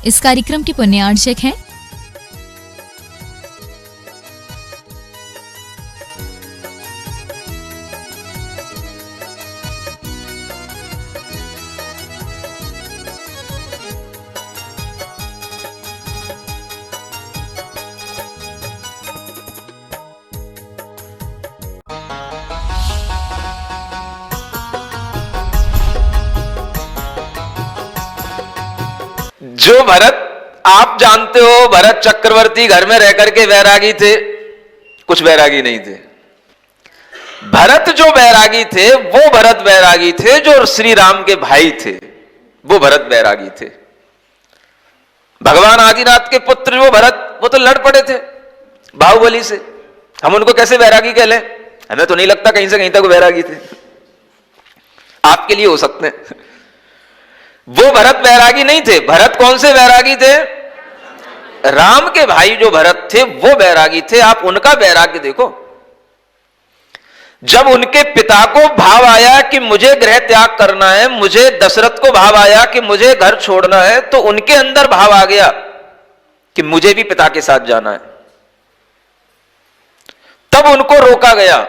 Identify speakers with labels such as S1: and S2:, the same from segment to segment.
S1: इस कार्यक्रम के पुण्यार्चक हैं
S2: जो भरत आप जानते हो, भरत चक्रवर्ती घर में रह करके वैरागी थे, कुछ वैरागी नहीं थे। भरत जो वैरागी थे वो भरत वैरागी थे जो श्री राम के भाई थे, वो भरत वैरागी थे। भगवान आदिनाथ के पुत्र जो भरत, वो तो लड़ पड़े थे बाहुबली से। हम उनको कैसे वैरागी कह लें? हमें तो नहीं लगता कहीं से कहीं तक वैरागी थे। आपके लिए हो सकते हैं। वो भरत वैरागी नहीं थे। भरत कौन से वैरागी थे? राम के भाई जो भरत थे वो वैरागी थे। आप उनका वैराग्य देखो। जब उनके पिता को भाव आया कि मुझे गृह त्याग करना है, मुझे दशरथ को भाव आया कि मुझे घर छोड़ना है, तो उनके अंदर भाव आ गया कि मुझे भी पिता के साथ जाना है। तब उनको रोका गया।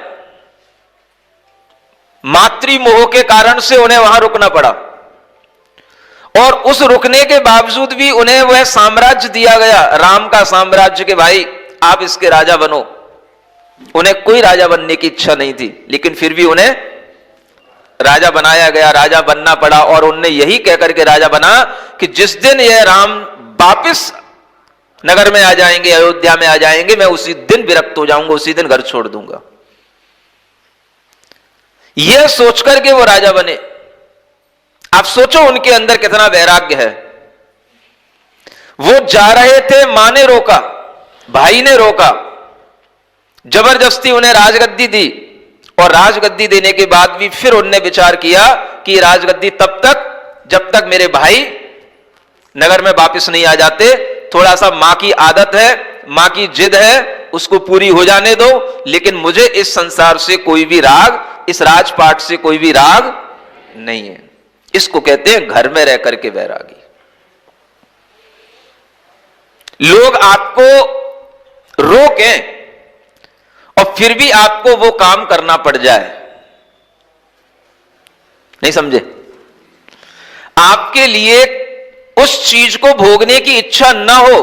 S2: मातृमोह के कारण से उन्हें वहां रुकना पड़ा, और उस रुकने के बावजूद भी उन्हें वह साम्राज्य दिया गया, राम का साम्राज्य, के भाई आप इसके राजा बनो। उन्हें कोई राजा बनने की इच्छा नहीं थी, लेकिन फिर भी उन्हें राजा बनाया गया, राजा बनना पड़ा। और उनने यही कहकर के राजा बना कि जिस दिन यह राम वापिस नगर में आ जाएंगे, अयोध्या में आ जाएंगे, मैं उसी दिन विरक्त हो जाऊंगा, उसी दिन घर छोड़ दूंगा। यह सोचकर के वो राजा बने। आप सोचो उनके अंदर कितना वैराग्य है। वो जा रहे थे, मां ने रोका, भाई ने रोका, जबरदस्ती उन्हें राजगद्दी दी, और राजगद्दी देने के बाद भी फिर उनने विचार किया कि राजगद्दी तब तक जब तक मेरे भाई नगर में वापस नहीं आ जाते। थोड़ा सा मां की आदत है, मां की जिद है, उसको पूरी हो जाने दो, लेकिन मुझे इस संसार से कोई भी राग, इस राजपाट से कोई भी राग नहीं है। इसको कहते हैं घर में रह करके वैरागी। लोग आपको रोकें और फिर भी आपको वो काम करना पड़ जाए, नहीं समझे? आपके लिए उस चीज को भोगने की इच्छा ना हो,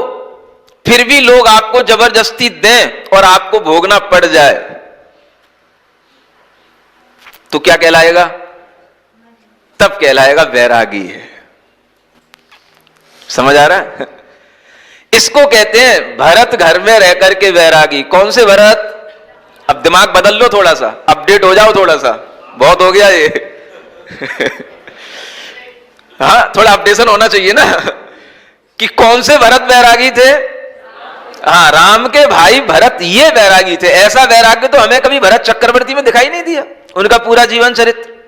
S2: फिर भी लोग आपको जबरदस्ती दें और आपको भोगना पड़ जाए, तो क्या कहलाएगा? तब कहलाएगा वैरागी है। समझ आ रहा है? इसको कहते हैं भरत घर में रह करके वैरागी। कौन से भरत? अब दिमाग बदल लो, थोड़ा सा अपडेट हो जाओ, थोड़ा सा बहुत हो गया ये। हाँ, थोड़ा अपडेशन होना चाहिए ना कि कौन से भरत वैरागी थे? हाँ, राम के भाई भरत ये वैरागी थे। ऐसा वैराग्य तो हमें कभी भरत चक्रवर्ती में दिखाई नहीं दिया, उनका पूरा जीवन चरित्र।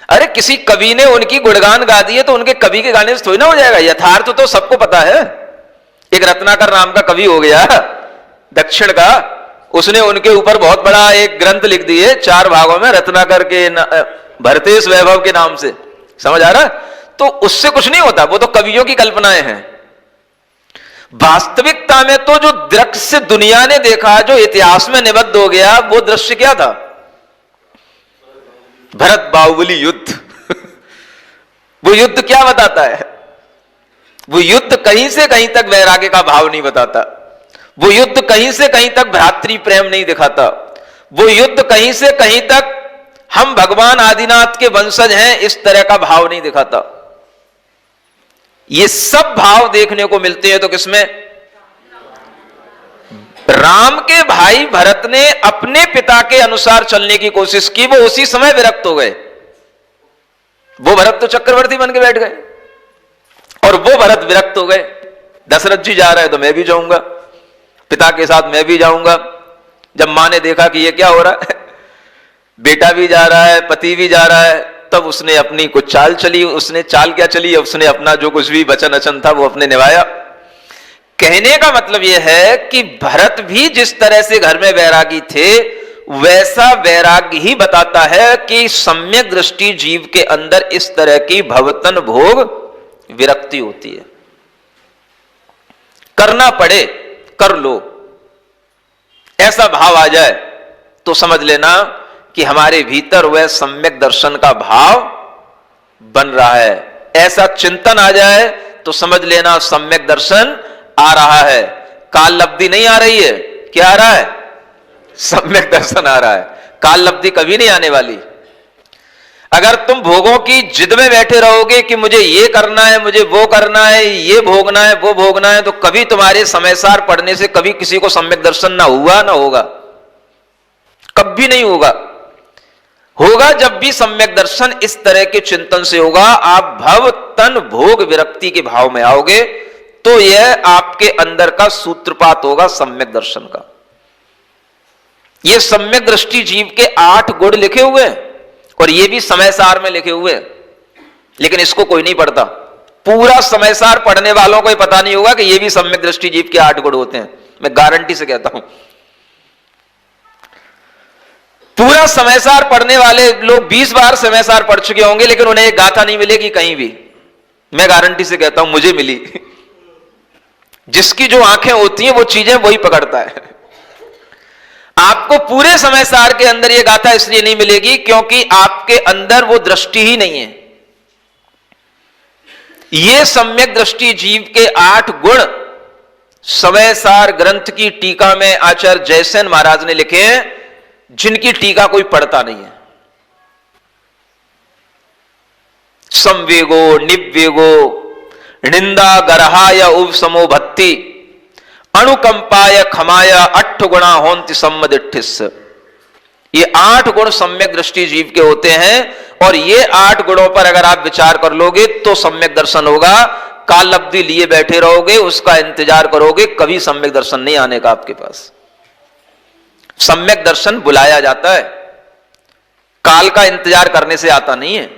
S2: अरे किसी कवि ने उनकी गुणगान गा दिए तो उनके कवि के गाने से थोड़ी ना हो जाएगा। यथार्थ तो सबको पता है। एक रत्नाकर नाम का कवि हो गया दक्षिण का, उसने उनके ऊपर बहुत बड़ा एक ग्रंथ लिख दिए 4 भागों में, रत्नाकर के भरतेश वैभव के नाम से। समझ आ रहा? तो उससे कुछ नहीं होता, वो तो कवियों की कल्पनाएं हैं। वास्तविकता में तो जो दृश्य दुनिया ने देखा, जो इतिहास में निबद्ध हो गया, वो दृश्य क्या था? भरत बाहुबली युद्ध। वो युद्ध क्या बताता है? वो युद्ध कहीं से कहीं तक वैराग्य का भाव नहीं बताता। वो युद्ध कहीं से कहीं तक भ्रातृ प्रेम नहीं दिखाता। वो युद्ध कहीं से कहीं तक हम भगवान आदिनाथ के वंशज हैं इस तरह का भाव नहीं दिखाता। ये सब भाव देखने को मिलते हैं तो किसमें? राम के भाई भरत ने अपने पिता के अनुसार चलने की कोशिश की, वो उसी समय विरक्त हो गए। वो भरत तो चक्रवर्ती बन के बैठ गए और वो भरत विरक्त हो गए। दशरथ जी जा रहे हैं तो मैं भी जाऊंगा, पिता के साथ मैं भी जाऊंगा। जब मां ने देखा कि ये क्या हो रहा है, बेटा भी जा रहा है, पति भी जा रहा है, तब उसने अपनी कुछ चाल चली। उसने चाल क्या चली? उसने अपना जो कुछ भी वचन अचन था वो अपने निभाया। कहने का मतलब यह है कि भरत भी जिस तरह से घर में वैरागी थे, वैसा वैराग्य ही बताता है कि सम्यक दृष्टि जीव के अंदर इस तरह की भवतन भोग विरक्ति होती है। करना पड़े कर लो, ऐसा भाव आ जाए तो समझ लेना कि हमारे भीतर वह सम्यक दर्शन का भाव बन रहा है। ऐसा चिंतन आ जाए तो समझ लेना सम्यक दर्शन आ रहा है। काल लब्धि नहीं आ रही है, क्या आ रहा है? सम्यक दर्शन आ रहा है। काल लब्धि कभी नहीं आने वाली। अगर तुम भोगों की जिद में बैठे रहोगे कि मुझे ये करना है, मुझे वो करना है, ये भोगना है, वो भोगना है, तो कभी तुम्हारे समयसार पढ़ने से कभी किसी को सम्यक दर्शन ना हुआ ना होगा, कभी नहीं होगा। होगा जब भी सम्यक दर्शन इस तरह के चिंतन से होगा, आप भव तन भोग विरक्ति के भाव में आओगे, तो यह आपके अंदर का सूत्रपात होगा सम्यक दर्शन का। यह सम्यक दृष्टि जीव के 8 गुण लिखे हुए हैं और यह भी समयसार में लिखे हुए हैं, लेकिन इसको कोई नहीं पढ़ता। पूरा समयसार पढ़ने वालों को यह पता नहीं होगा कि यह भी सम्यक दृष्टि जीव के 8 गुण होते हैं। मैं गारंटी से कहता हूं, पूरा समयसार पढ़ने वाले लोग 20 बार समयसार पढ़ चुके होंगे, लेकिन उन्हें एक गाथा नहीं मिलेगी कहीं भी। मैं गारंटी से कहता हूं, मुझे मिली। जिसकी जो आंखें होती हैं वो चीजें वही पकड़ता है। आपको पूरे समयसार के अंदर यह गाथा इसलिए नहीं मिलेगी क्योंकि आपके अंदर वो दृष्टि ही नहीं है। ये सम्यक दृष्टि जीव के 8 गुण समयसार ग्रंथ की टीका में आचार्य जयसेन महाराज ने लिखे हैं, जिनकी टीका कोई पढ़ता नहीं है। संवेगो निवेगो निंदा गरहाय उपसमो भक्ति अनुकंपाय खमाय 8 गुणा होंति सम्मदिठिस। ये 8 गुण सम्यक दृष्टि जीव के होते हैं और ये 8 गुणों पर अगर आप विचार कर लोगे तो सम्यक दर्शन होगा। काल लब्धि लिए बैठे रहोगे, उसका इंतजार करोगे, कभी सम्यक दर्शन नहीं आने का आपके पास। सम्यक दर्शन बुलाया जाता है, काल का इंतजार करने से आता नहीं है।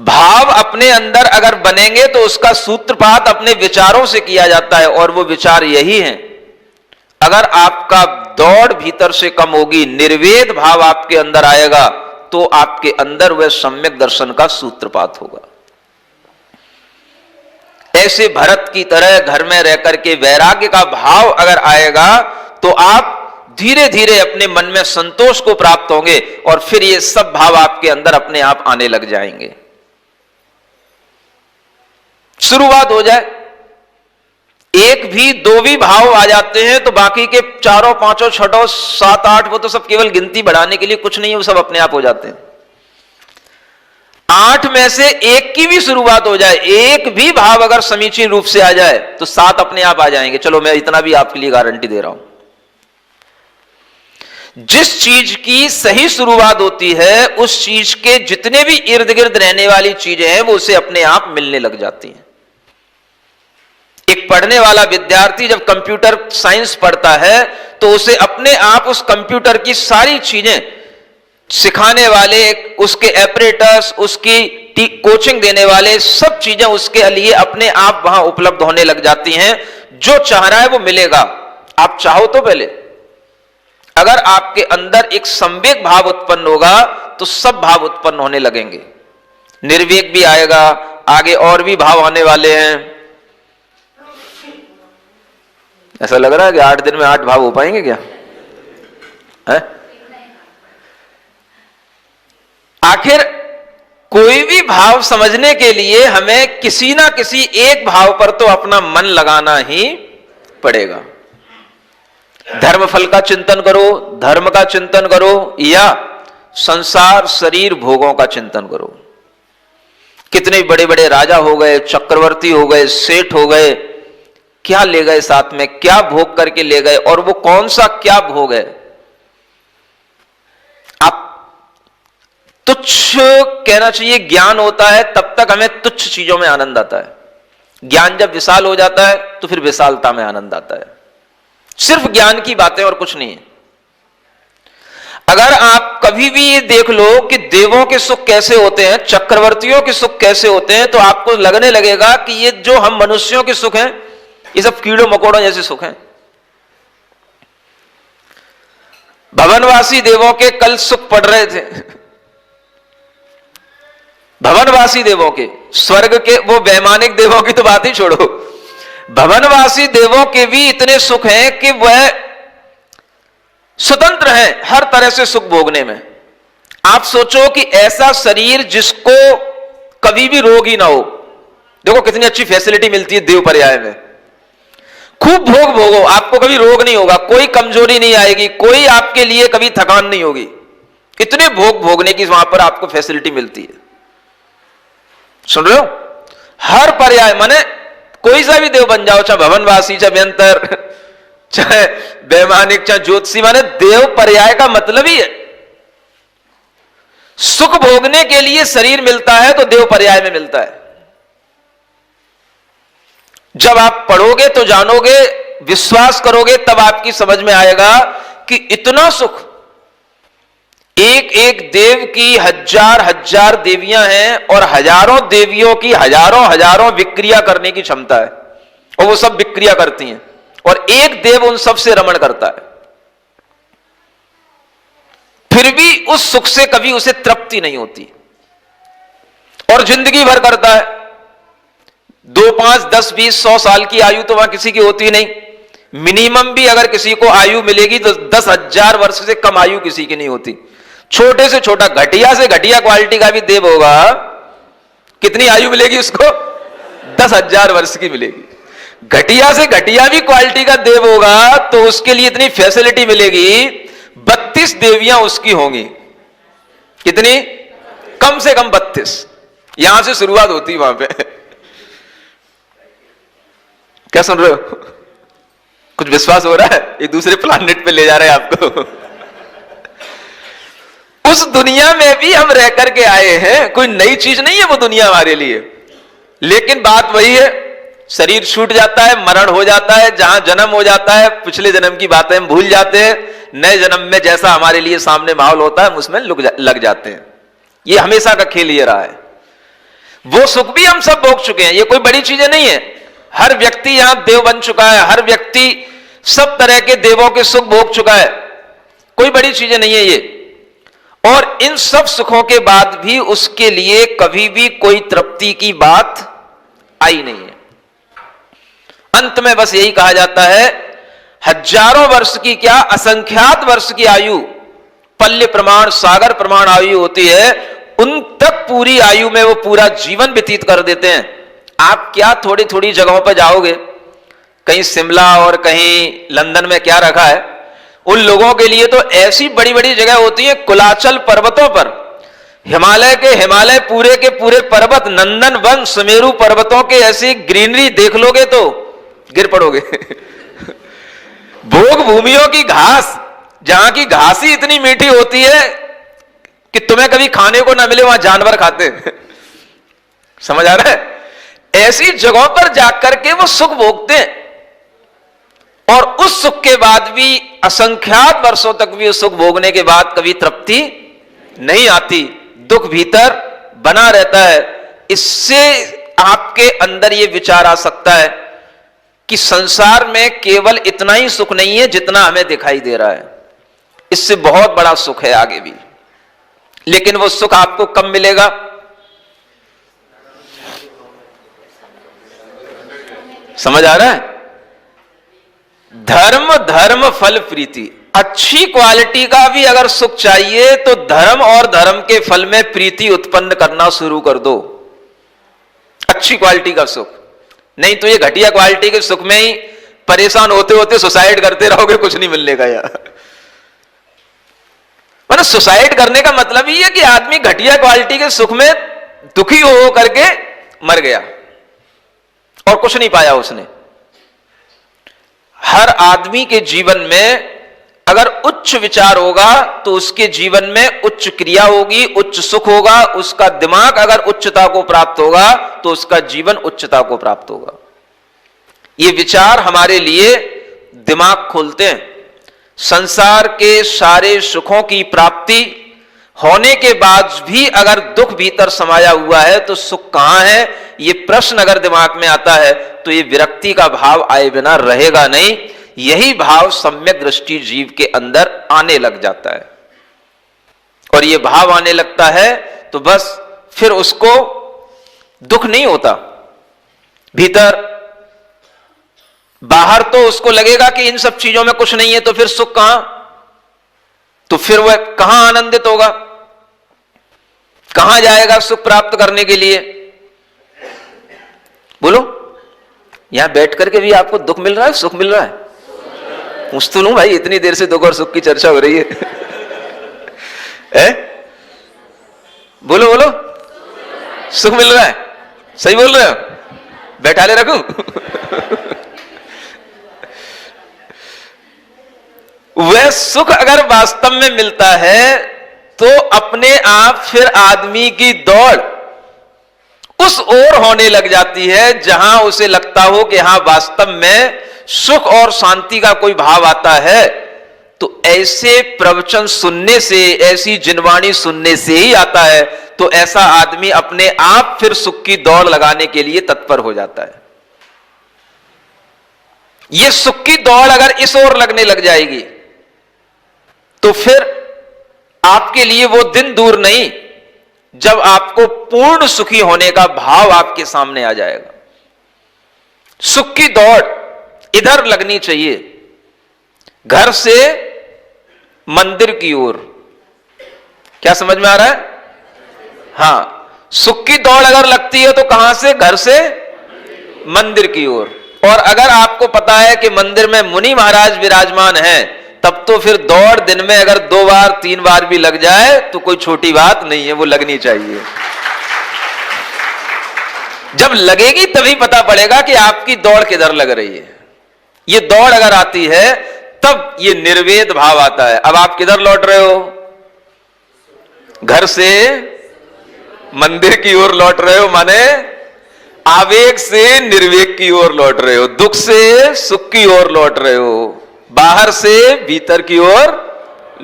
S2: भाव अपने अंदर अगर बनेंगे तो उसका सूत्रपात अपने विचारों से किया जाता है और वो विचार यही है। अगर आपका दौड़ भीतर से कम होगी, निर्वेद भाव आपके अंदर आएगा, तो आपके अंदर वह सम्यक दर्शन का सूत्रपात होगा। ऐसे भरत की तरह घर में रहकर के वैराग्य का भाव अगर आएगा तो आप धीरे धीरे अपने मन में संतोष को प्राप्त होंगे और फिर ये सब भाव आपके अंदर अपने आप आने लग जाएंगे। शुरुआत हो जाए, 1 भी 2 भी भाव आ जाते हैं तो बाकी के 4, 5, 6, 7, 8 वो तो सब केवल गिनती बढ़ाने के लिए, कुछ नहीं है, वो सब अपने आप हो जाते हैं। 8 में से 1 की भी शुरुआत हो जाए, 1 भी भाव अगर समीचीन रूप से आ जाए तो 7 अपने आप आ जाएंगे। चलो मैं इतना भी आपके लिए गारंटी दे रहा हूं। जिस चीज की सही शुरुआत होती है उस चीज के जितने भी इर्द गिर्द रहने वाली चीजें हैं वो उसे अपने आप मिलने लग जाती हैं। एक पढ़ने वाला विद्यार्थी जब कंप्यूटर साइंस पढ़ता है तो उसे अपने आप उस कंप्यूटर की सारी चीजें सिखाने वाले, उसके ऑपरेटर्स, उसकी कोचिंग देने वाले, सब चीजें उसके लिए अपने आप वहां उपलब्ध होने लग जाती हैं। जो चाह रहा है वो मिलेगा। आप चाहो तो पहले, अगर आपके अंदर एक संवेग भाव उत्पन्न होगा तो सब भाव उत्पन्न होने लगेंगे। निर्वेग भी आएगा, आगे और भी भाव आने वाले हैं। ऐसा लग रहा है कि 8 दिन में 8 भाव हो पाएंगे क्या है? आखिर कोई भी भाव समझने के लिए हमें किसी ना किसी एक भाव पर तो अपना मन लगाना ही पड़ेगा। धर्म फल का चिंतन करो, धर्म का चिंतन करो, या संसार शरीर भोगों का चिंतन करो। कितने बड़े बड़े राजा हो गए, चक्रवर्ती हो गए, सेठ हो गए, क्या ले गए साथ में, क्या भोग करके ले गए, और वो कौन सा क्या भोग है। आप तुच्छ कहना चाहिए ज्ञान होता है, तब तक हमें तुच्छ चीजों में आनंद आता है। ज्ञान जब विशाल हो जाता है तो फिर विशालता में आनंद आता है। सिर्फ ज्ञान की बातें और कुछ नहीं है। अगर आप कभी भी ये देख लो कि देवों के सुख कैसे होते हैं, चक्रवर्तियों के सुख कैसे होते हैं, तो आपको लगने लगेगा कि ये जो हम मनुष्यों के सुख हैं ये सब कीड़ों मकोड़ों जैसे सुख हैं। भवनवासी देवों के कल सुख पड़ रहे थे। भवनवासी देवों के, स्वर्ग के वो वैमानिक देवों की तो बात ही छोड़ो, भवनवासी देवों के भी इतने सुख हैं कि वह स्वतंत्र हैं हर तरह से सुख भोगने में। आप सोचो कि ऐसा शरीर जिसको कभी भी रोग ही ना हो, देखो कितनी अच्छी फैसिलिटी मिलती है देव पर्याय में। खूब भोग भोगो, आपको कभी रोग नहीं होगा, कोई कमजोरी नहीं आएगी, कोई आपके लिए कभी थकान नहीं होगी। इतने भोग भोगने की वहां पर आपको फैसिलिटी मिलती है। सुन रहे हो? हर पर्याय माने कोई सा भी देव बन जाओ, चाहे भवनवासी, चाहे व्यंतर, चाहे वैमानिक, चाहे ज्योतिषी, माने देव पर्याय का मतलब ही है सुख भोगने के लिए शरीर मिलता है तो देव पर्याय में मिलता है। जब आप पढ़ोगे तो जानोगे, विश्वास करोगे, तब आपकी समझ में आएगा कि इतना सुख, एक एक देव की हजार हजार देवियां हैं और हजारों देवियों की हजारों हजारों विक्रिया करने की क्षमता है, और वो सब विक्रिया करती हैं और एक देव उन सब से रमण करता है। फिर भी उस सुख से कभी उसे तृप्ति नहीं होती और जिंदगी भर करता है। 2, 5, 10, 20, 100 साल की आयु तो वहां किसी की होती नहीं। मिनिमम भी अगर किसी को आयु मिलेगी तो 10,000 वर्ष से कम आयु किसी की नहीं होती। छोटे से छोटा, घटिया से घटिया क्वालिटी का भी देव होगा, कितनी आयु मिलेगी उसको? 10,000 वर्ष की मिलेगी। घटिया से घटिया भी क्वालिटी का देव होगा तो उसके लिए इतनी फैसिलिटी मिलेगी, 32 देवियां उसकी होंगी। कितनी? कम से कम 32। यहां से शुरुआत होती है वहां पे। क्या सुन रहे हो? कुछ विश्वास हो रहा है? एक दूसरे प्लानेट पे ले जा रहे हैं आपको। उस दुनिया में भी हम रह करके आए हैं, कोई नई चीज नहीं है वो दुनिया हमारे लिए। लेकिन बात वही है, शरीर छूट जाता है, मरण हो जाता है, जहां जन्म हो जाता है पिछले जन्म की बातें हम भूल जाते हैं, नए जन्म में जैसा हमारे लिए सामने माहौल होता है हम उसमें लग जाते हैं। ये हमेशा का खेल ये रहा है। वो सुख भी हम सब भोग चुके हैं, ये कोई बड़ी चीजें नहीं है। हर व्यक्ति यहां देव बन चुका है, हर व्यक्ति सब तरह के देवों के सुख भोग चुका है, कोई बड़ी चीजें नहीं है ये। और इन सब सुखों के बाद भी उसके लिए कभी भी कोई तृप्ति की बात आई नहीं है। अंत में बस यही कहा जाता है, हजारों वर्ष की क्या, असंख्यात वर्ष की आयु, पल्य प्रमाण, सागर प्रमाण आयु होती है, उन तक पूरी आयु में वो पूरा जीवन व्यतीत कर देते हैं। आप क्या थोड़ी थोड़ी जगहों पर जाओगे, कहीं शिमला और कहीं लंदन में क्या रखा है, उन लोगों के लिए तो ऐसी बड़ी बड़ी जगह होती है, कुलाचल पर्वतों पर, हिमालय के हिमालय पूरे के पूरे पर्वत, नंदन वन, सुमेरु पर्वतों के ऐसी ग्रीनरी देख लोगे तो गिर पड़ोगे। भोग भूमियों की घास, जहां की घास ही इतनी मीठी होती है कि तुम्हें कभी खाने को ना मिले, वहां जानवर खाते हैं। समझ आ रहा है? ऐसी जगहों पर जाकर के वो सुख भोगते हैं और उस सुख के बाद भी असंख्यात वर्षों तक भी उस सुख भोगने के बाद कभी तृप्ति नहीं आती, दुख भीतर बना रहता है। इससे आपके अंदर यह विचार आ सकता है कि संसार में केवल इतना ही सुख नहीं है जितना हमें दिखाई दे रहा है, इससे बहुत बड़ा सुख है आगे भी। लेकिन वो सुख आपको कब मिलेगा? समझ आ रहा है? धर्म धर्म फल प्रीति। अच्छी क्वालिटी का भी अगर सुख चाहिए तो धर्म और धर्म के फल में प्रीति उत्पन्न करना शुरू कर दो। अच्छी क्वालिटी का सुख, नहीं तो ये घटिया क्वालिटी के सुख में ही परेशान होते होते सुसाइड करते रहोगे, कुछ नहीं मिलने का यार। मतलब सुसाइड करने का मतलब ही है कि आदमी घटिया क्वालिटी के सुख में दुखी हो करके मर गया और कुछ नहीं पाया उसने। हर आदमी के जीवन में अगर उच्च विचार होगा तो उसके जीवन में उच्च क्रिया होगी, उच्च सुख होगा। उसका दिमाग अगर उच्चता को प्राप्त होगा तो उसका जीवन उच्चता को प्राप्त होगा। ये विचार हमारे लिए दिमाग खोलते हैं। संसार के सारे सुखों की प्राप्ति होने के बाद भी अगर दुख भीतर समाया हुआ है तो सुख कहां है, ये प्रश्न अगर दिमाग में आता है तो ये विरक्ति का भाव आए बिना रहेगा नहीं। यही भाव सम्यक दृष्टि जीव के अंदर आने लग जाता है और ये भाव आने लगता है तो बस फिर उसको दुख नहीं होता, भीतर बाहर तो उसको लगेगा कि इन सब चीजों में कुछ नहीं है, तो फिर सुख कहां, तो फिर वह कहां आनंदित होगा, कहां जाएगा सुख प्राप्त करने के लिए? बोलो, यहां बैठ करके भी आपको दुख मिल रहा है, सुख मिल रहा है? पूछ तो लूं भाई, इतनी देर से दुख और सुख की चर्चा हो रही है? बोलो बोलो, सुख मिल रहा है, सही बोल रहे हो? बैठा ले रखूं? वह सुख अगर वास्तव में मिलता है तो अपने आप फिर आदमी की दौड़ उस ओर होने लग जाती है जहां उसे लगता हो कि हां वास्तव में सुख और शांति का कोई भाव आता है। तो ऐसे प्रवचन सुनने से, ऐसी जिनवाणी सुनने से ही आता है। तो ऐसा आदमी अपने आप फिर सुख की दौड़ लगाने के लिए तत्पर हो जाता है। यह सुख की दौड़ अगर इस ओर लगने लग जाएगी तो फिर आपके लिए वो दिन दूर नहीं जब आपको पूर्ण सुखी होने का भाव आपके सामने आ जाएगा। सुख की दौड़ इधर लगनी चाहिए, घर से मंदिर की ओर। क्या समझ में आ रहा है? हां, सुख की दौड़ अगर लगती है तो कहां से? घर से मंदिर की ओर। और अगर आपको पता है कि मंदिर में मुनि महाराज विराजमान हैं, तब तो फिर दौड़ दिन में अगर 2 बार 3 बार भी लग जाए तो कोई छोटी बात नहीं है, वो लगनी चाहिए। जब लगेगी तभी पता पड़ेगा कि आपकी दौड़ किधर लग रही है। ये दौड़ अगर आती है तब ये निर्वेद भाव आता है। अब आप किधर लौट रहे हो? घर से मंदिर की ओर लौट रहे हो, माने आवेग से निर्वेग की ओर लौट रहे हो, दुख से सुख की ओर लौट रहे हो, बाहर से भीतर की ओर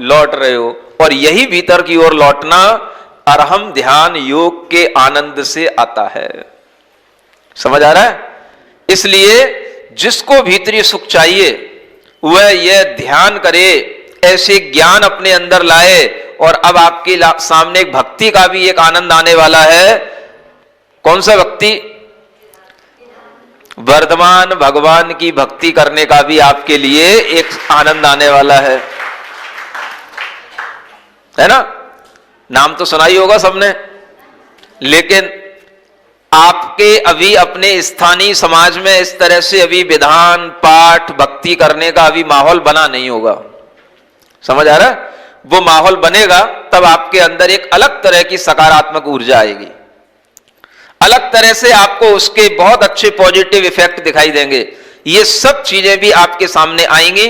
S2: लौट रहे हो। और यही भीतर की ओर लौटना अरहम ध्यान योग के आनंद से आता है। समझ आ रहा है? इसलिए जिसको भीतरी सुख चाहिए वह यह ध्यान करे, ऐसे ज्ञान अपने अंदर लाए। और अब आपके सामने एक भक्ति का भी एक आनंद आने वाला है। कौन सा भक्ति? वर्धमान भगवान की भक्ति करने का भी आपके लिए एक आनंद आने वाला है ना? नाम तो सुना ही होगा सबने, लेकिन आपके अभी अपने स्थानीय समाज में इस तरह से अभी विधान पाठ भक्ति करने का अभी माहौल बना नहीं होगा। समझ आ रहा है? वो माहौल बनेगा तब आपके अंदर एक अलग तरह की सकारात्मक ऊर्जा आएगी, अलग तरह से आपको उसके बहुत अच्छे पॉजिटिव इफेक्ट दिखाई देंगे। ये सब चीजें भी आपके सामने आएंगी।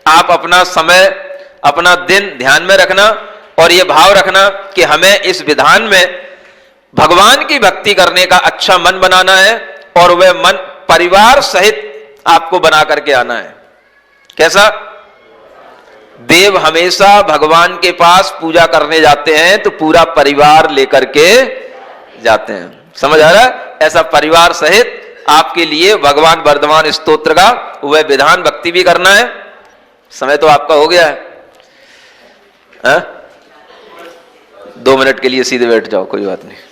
S2: आप अपना समय, अपना दिन ध्यान में रखना और ये भाव रखना कि हमें इस विधान में भगवान की भक्ति करने का अच्छा मन बनाना है। और वह मन परिवार सहित आपको बना करके आना है। कैसा? देव हमेशा भगवान के पास पूजा करने जाते हैं तो पूरा परिवार लेकर के जाते हैं। समझ आ रहा है? ऐसा परिवार सहित आपके लिए भगवान वर्धमान स्तोत्र का वह विधान भक्ति भी करना है। समय तो आपका हो गया है? 2 मिनट के लिए सीधे बैठ जाओ, कोई बात नहीं।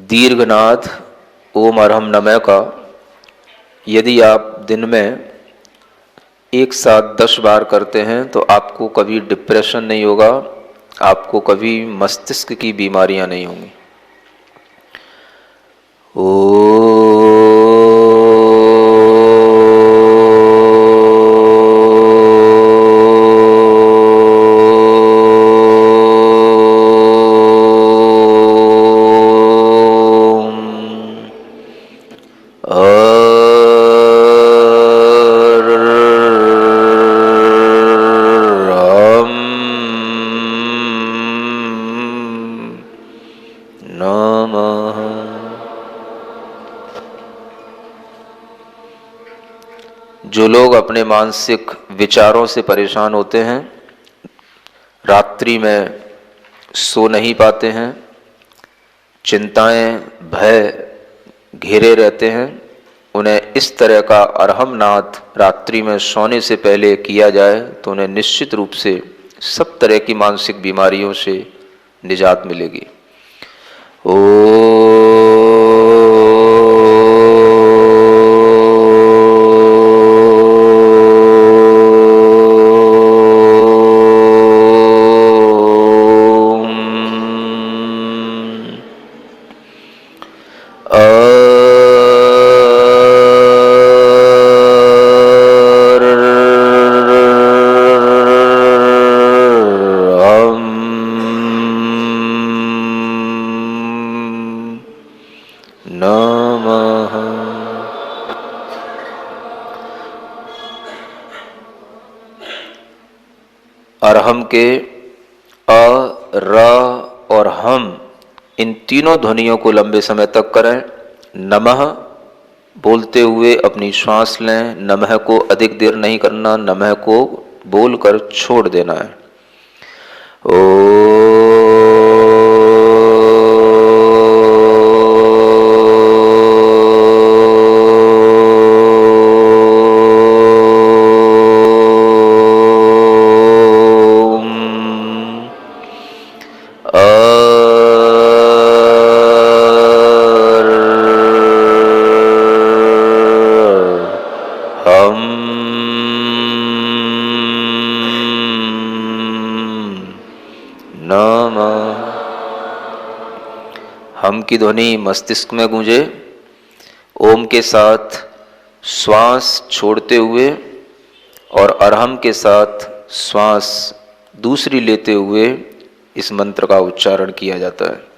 S2: दीर्घनाद ओम अरहम नमः का यदि आप दिन में एक साथ 10 बार करते हैं तो आपको कभी डिप्रेशन नहीं होगा, आपको कभी मस्तिष्क की बीमारियां नहीं होंगी। नमः। जो लोग अपने मानसिक विचारों से परेशान होते हैं, रात्रि में सो नहीं पाते हैं, चिंताएं भय घेरे रहते हैं, उन्हें इस तरह का अरहम नाद रात्रि में सोने से पहले किया जाए तो उन्हें निश्चित रूप से सब तरह की मानसिक बीमारियों से निजात मिलेगी। अरहम के अ, र और हम इन तीनों ध्वनियों को लंबे समय तक करें। नमः बोलते हुए अपनी श्वास लें, नमः को अधिक देर नहीं करना, नमः को बोलकर छोड़ देना है। हम की ध्वनि मस्तिष्क में गूंजे। ओम के साथ श्वास छोड़ते हुए और अरहम के साथ श्वास दूसरी लेते हुए इस मंत्र का उच्चारण किया जाता है।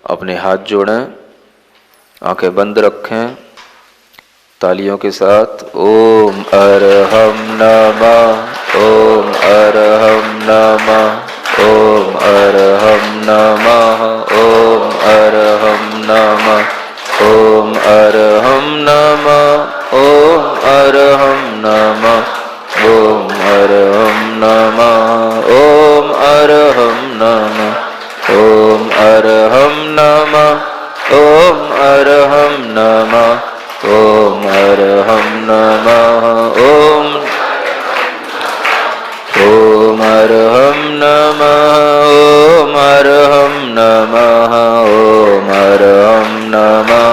S2: अपने हाथ जोड़ें, आंखें बंद रखें, तालियों के साथ ओम अरहम नमः, ओम अरहम नमः, ओम अरहम नमः, ओम अरहम नमः, ओम अरहम नमः, ओम अरहम नमः, ओम अरहम नमः, ओम अरहम नमः, ओम अरहम नमः, ओम अरहम नमः, ओम अरहम नमः, ओम अरहम नमः, ओम अरहम नमः, ओम अरहम नमः,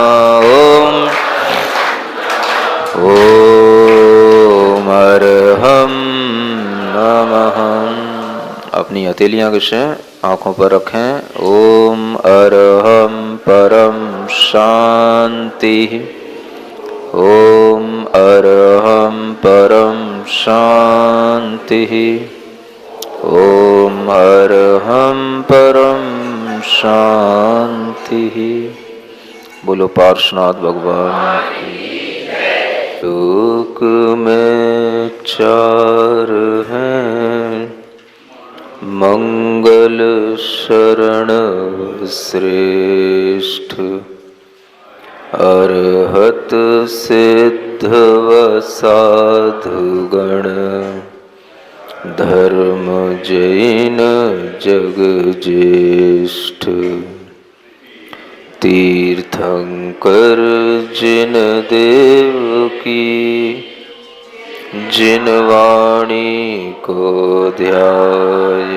S2: ओम अरहम नमः। अपनी हथेलियां घिसें, आंखों पर रखें। ओम अरहम परम शांति, ओम अरहम परम शांति, ओम अरहम परम शांति। बोलो पार्श्वनाथ भगवान की। लोक में चार हैं, मंगल शरण श्रेष्ठ, अरहत सिद्ध व साधुगण, धर्म जैन जग ज्येष्ठ। तीर्थंकर जिन देव की जिन वाणी को ध्याय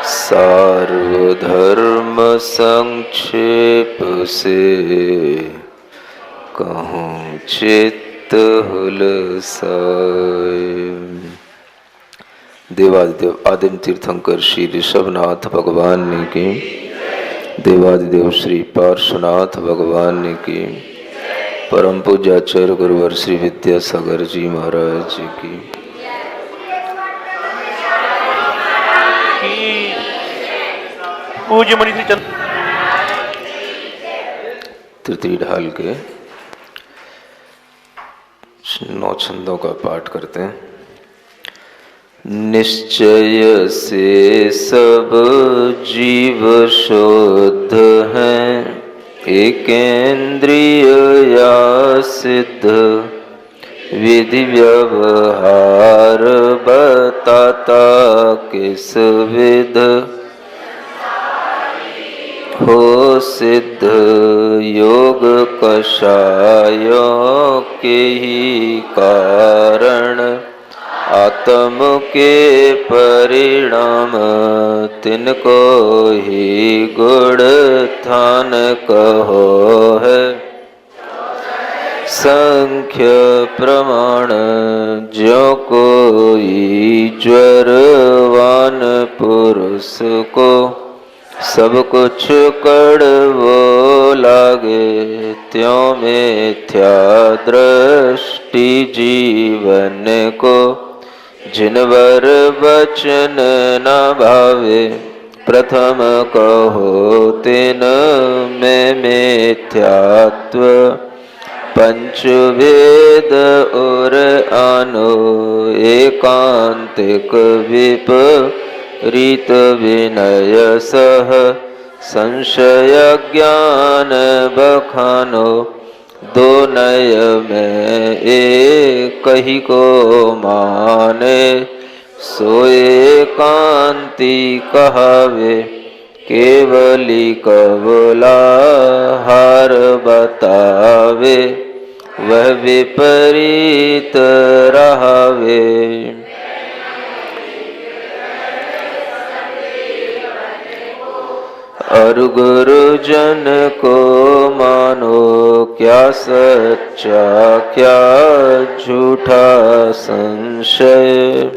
S2: सार्वधर्म संक्षेप से कहूँ चित्त हुलसाय। देवादिदेव आदिम तीर्थंकर श्री ऋषभनाथ भगवान ने की, देवादिदेव श्री पार्श्वनाथ भगवान ने की, परम पूज्य आचार्य गुरुवर श्री विद्यासागर जी महाराज जी की।
S3: पूज्य मुनि श्री चंद
S2: तृतीय ढाल के 9 छंदों का पाठ करते हैं। निश्चय से सब जीव शुद्ध हैं, एकेंद्रिय या सिद्ध विधि व्यवहार बताता किस विध हो सिद्ध योग कषायों के ही कारण आत्म के परिणाम तिनको ही गुण थान कहो है। संख्य प्रमाण जो कोई ज्वरवान पुरुष को सब कुछ कड़वो लागे, त्यों मिथ्या दृष्टि जीवन को जिनवर वचन न भावे। प्रथम कहो तिन में मिथ्यात्व, पंचवेद और आनो एकांतिक विपरीत विनय सह संशय ज्ञान बखानो। दो नय में एक ही को माने, सोए कांति कहावे। केवली कबला हार बतावे, वह विपरीत रहावे। और गुरुजन को मानो, क्या सच्चा क्या झूठा संशय।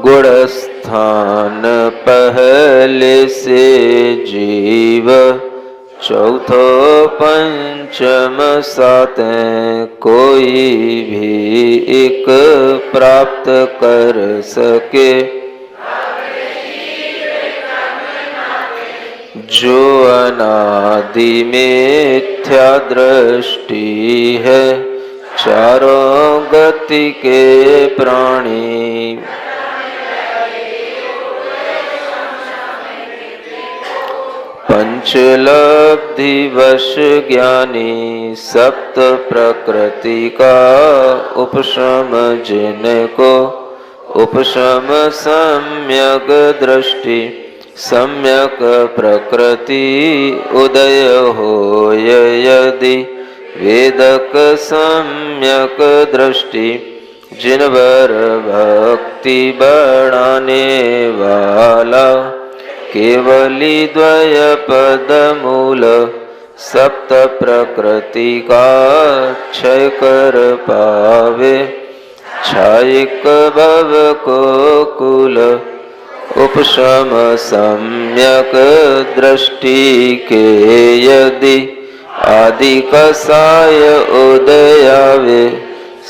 S2: गुण स्थान पहले से जीव, चौथो पंचम सातें कोई भी एक प्राप्त कर सके। जो अनादि मिथ्या दृष्टि है, चारों गति के प्राणी। पंचलब्धि वश ज्ञानी, सप्त प्रकृति का उपशम जिनको। उपशम सम्यक दृष्टि, सम्यक प्रकृति उदय होय यदि। वेदक सम्यक दृष्टि, जिनवर भक्ति बढ़ाने वाला। केवली द्वय पद मूल, सप्त प्रकृति का क्षय कर पावे। क्षयिक भव को कुल, उपशम सम्यक दृष्टि के यदि। आदि कसाय उदयावे,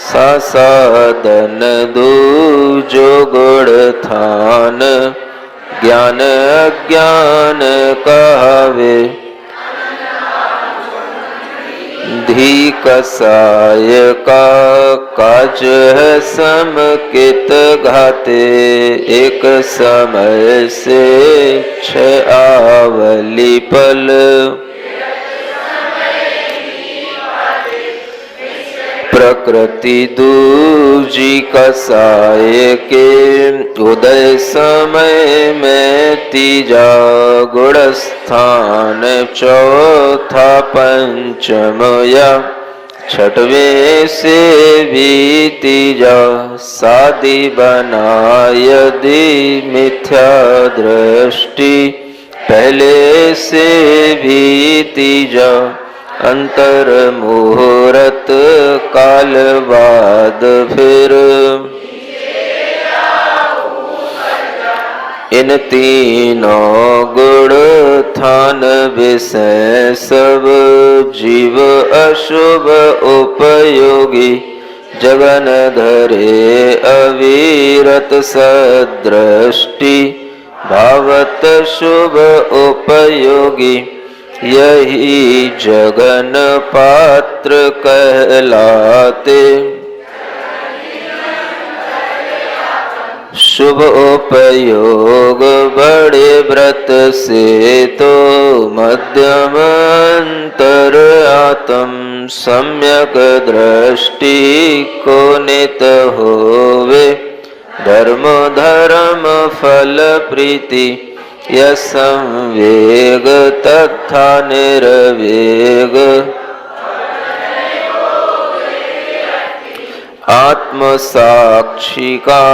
S2: साधन दूजो गुण थान। ज्ञान अज्ञान कहावे, धी कसाय का काज है समकित घाते। एक समय से 6 आवली पल, प्रकृति दूजी कसाय के उदय समय में तीजा गुण स्थान चौथा पंचमया छठवें से भी तीजा सादी बनाय यदि मिथ्या दृष्टि पहले से भी तीजा अंतर मुहूर्त काल बाद फिर इन तीनों गुण थान विषय सब जीव अशुभ उपयोगी जगन धरे अविरत सदृष्टि भावत शुभ उपयोगी यही जगन पात्र कहलाते। शुभ उपयोग बड़े व्रत से तो मध्यम अंतर आत्म सम्यक दृष्टि को नित होवे धर्म धर्म फल प्रीति यह संवेग तथा निर्वेग आत्म साक्षिका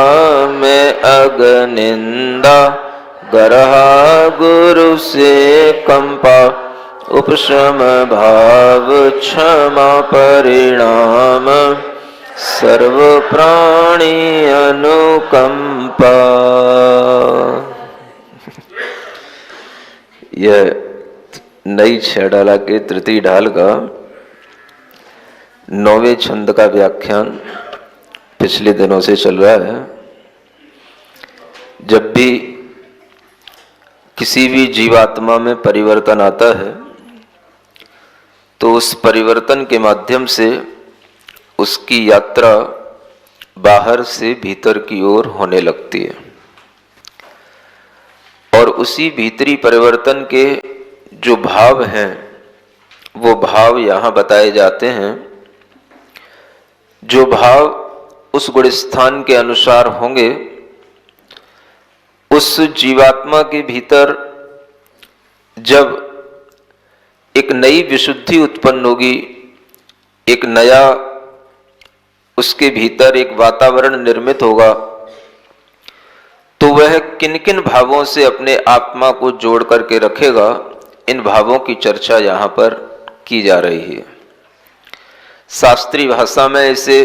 S2: में अगनिंदा गरहा गुरु से कंपा उपशम भाव क्षमा परिणाम सर्व प्राणी अनुकंपा। यह नई छेडाला के तृतीय ढाल का 9वें छंद का व्याख्यान पिछले दिनों से चल रहा है। जब भी किसी भी जीवात्मा में परिवर्तन आता है तो उस परिवर्तन के माध्यम से उसकी यात्रा बाहर से भीतर की ओर होने लगती है और उसी भीतरी परिवर्तन के जो भाव हैं वो भाव यहाँ बताए जाते हैं। जो भाव उस गुण स्थान के अनुसार होंगे उस जीवात्मा के भीतर जब एक नई विशुद्धि उत्पन्न होगी, एक नया उसके भीतर एक वातावरण निर्मित होगा, तो वह किन किन भावों से अपने आत्मा को जोड़ करके रखेगा, इन भावों की चर्चा यहाँ पर की जा रही है। शास्त्रीय भाषा में इसे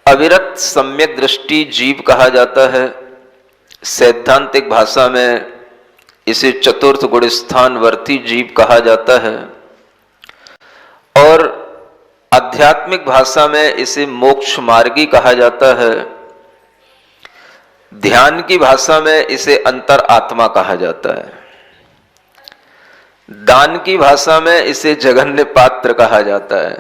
S2: अविरत सम्यक दृष्टि जीव कहा जाता है। सैद्धांतिक भाषा में इसे चतुर्थ गुण स्थानवर्ती जीव कहा जाता है और आध्यात्मिक भाषा में इसे मोक्ष मार्गी कहा जाता है। ध्यान की भाषा में इसे अंतर आत्मा कहा जाता है। दान की भाषा में इसे जघन्य पात्र कहा जाता है।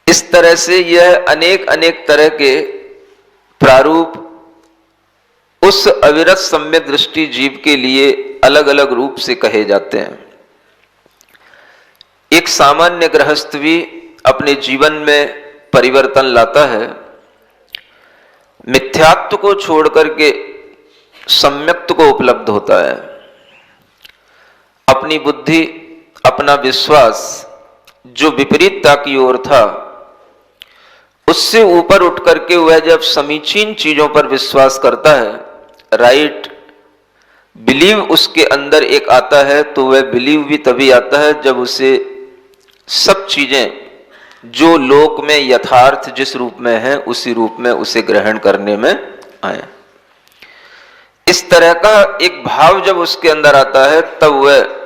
S2: इस तरह से यह अनेक अनेक तरह के प्रारूप उस अविरत सम्यक दृष्टि जीव के लिए अलग अलग रूप से कहे जाते हैं। एक सामान्य गृहस्थ भी अपने जीवन में परिवर्तन लाता है, मिथ्यात्व को छोड़ करके सम्यक्त्व को उपलब्ध होता है। अपनी बुद्धि, अपना विश्वास जो विपरीतता की ओर था, उससे ऊपर उठ करके वह जब समीचीन चीजों पर विश्वास करता है, राइट बिलीव उसके अंदर एक आता है, तो वह बिलीव भी तभी आता है जब उसे सब चीजें जो लोक में यथार्थ जिस रूप में है उसी रूप में उसे ग्रहण करने में आए। इस तरह का एक भाव जब उसके अंदर आता है तब वह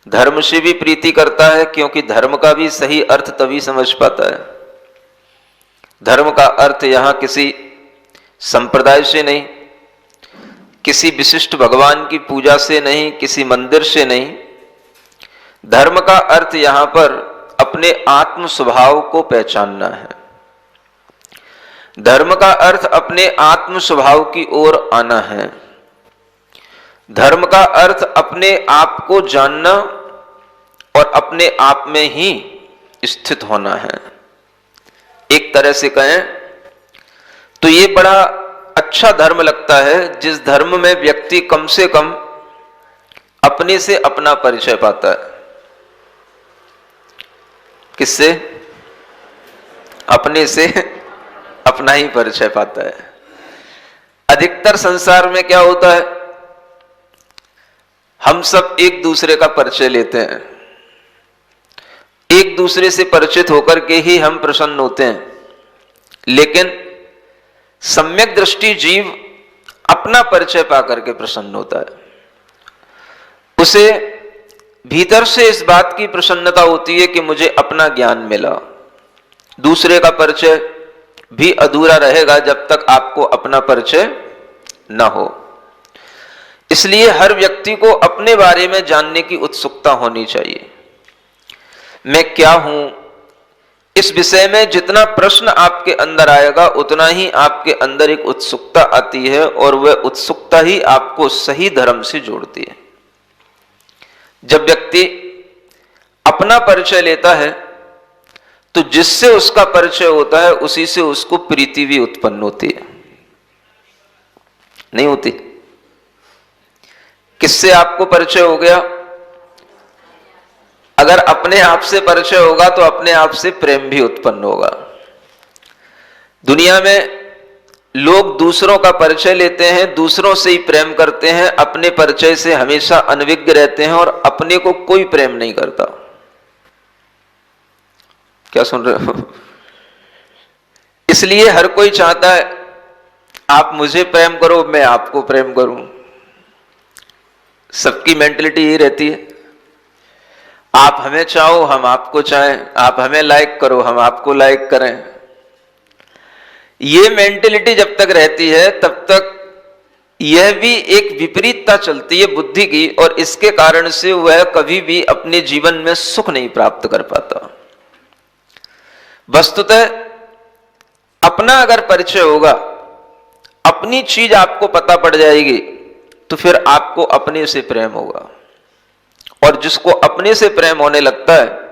S2: धर्म से भी प्रीति करता है, क्योंकि धर्म का भी सही अर्थ तभी समझ पाता है। धर्म का अर्थ यहां किसी संप्रदाय से नहीं, किसी विशिष्ट भगवान की पूजा से नहीं, किसी मंदिर से नहीं। धर्म का अर्थ यहां पर अपने आत्म स्वभाव को पहचानना है। धर्म का अर्थ अपने आत्म स्वभाव की ओर आना है। धर्म का अर्थ अपने आप को जानना और अपने आप में ही स्थित होना है। एक तरह से कहें तो ये बड़ा अच्छा धर्म लगता है जिस धर्म में व्यक्ति कम से कम अपने से अपना परिचय पाता है। किससे? अपने से अपना ही परिचय पाता है। अधिकतर संसार में क्या होता है, हम सब एक दूसरे का परिचय लेते हैं, एक दूसरे से परिचित होकर के ही हम प्रसन्न होते हैं, लेकिन सम्यक दृष्टि जीव अपना परिचय पाकर के प्रसन्न होता है। उसे भीतर से इस बात की प्रसन्नता होती है कि मुझे अपना ज्ञान मिला। दूसरे का परिचय भी अधूरा रहेगा जब तक आपको अपना परिचय न हो। इसलिए हर व्यक्ति को अपने बारे में जानने की उत्सुकता होनी चाहिए। मैं क्या हूं, इस विषय में जितना प्रश्न आपके अंदर आएगा उतना ही आपके अंदर एक उत्सुकता आती है, और वह उत्सुकता ही आपको सही धर्म से जोड़ती है। जब व्यक्ति अपना परिचय लेता है तो जिससे उसका परिचय होता है उसी से उसको प्रीति भी उत्पन्न होती है, नहीं होती? किससे आपको परिचय हो गया? अगर अपने आप से परिचय होगा तो अपने आप से प्रेम भी उत्पन्न होगा। दुनिया में लोग दूसरों का परिचय लेते हैं, दूसरों से ही प्रेम करते हैं, अपने परिचय से हमेशा अनभिज्ञ रहते हैं और अपने को कोई प्रेम नहीं करता। क्या सुन रहे हो? इसलिए हर कोई चाहता है आप मुझे प्रेम करो, मैं आपको प्रेम करूं। सबकी मेंटलिटी यही रहती है। आप हमें चाहो, हम आपको चाहें, आप हमें लाइक करो, हम आपको लाइक करें। ये मेंटलिटी जब तक रहती है तब तक यह भी एक विपरीतता चलती है बुद्धि की, और इसके कारण से वह कभी भी अपने जीवन में सुख नहीं प्राप्त कर पाता। वस्तुतः अपना अगर परिचय होगा, अपनी चीज आपको पता पड़ जाएगी, तो फिर आपको अपने से प्रेम होगा, और जिसको अपने से प्रेम होने लगता है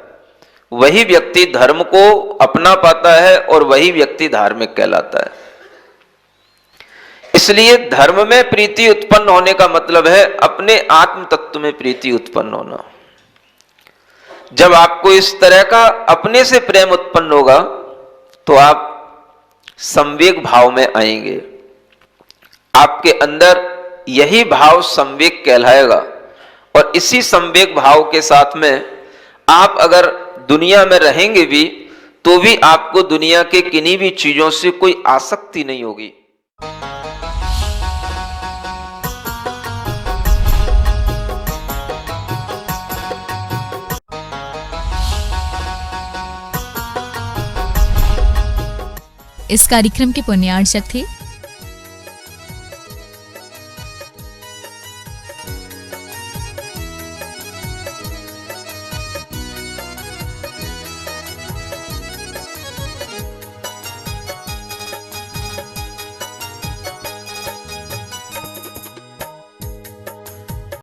S2: वही व्यक्ति धर्म को अपना पाता है और वही व्यक्ति धार्मिक कहलाता है। इसलिए धर्म में प्रीति उत्पन्न होने का मतलब है अपने आत्म तत्व में प्रीति उत्पन्न होना। जब आपको इस तरह का अपने से प्रेम उत्पन्न होगा तो आप संवेग भाव में आएंगे। आपके अंदर यही भाव संवेग कहलाएगा, और इसी संवेग भाव के साथ में आप अगर दुनिया में रहेंगे भी तो भी आपको दुनिया के किन्हीं भी चीजों से कोई आसक्ति नहीं होगी।
S1: इस कार्यक्रम के पुण्यार्चक थे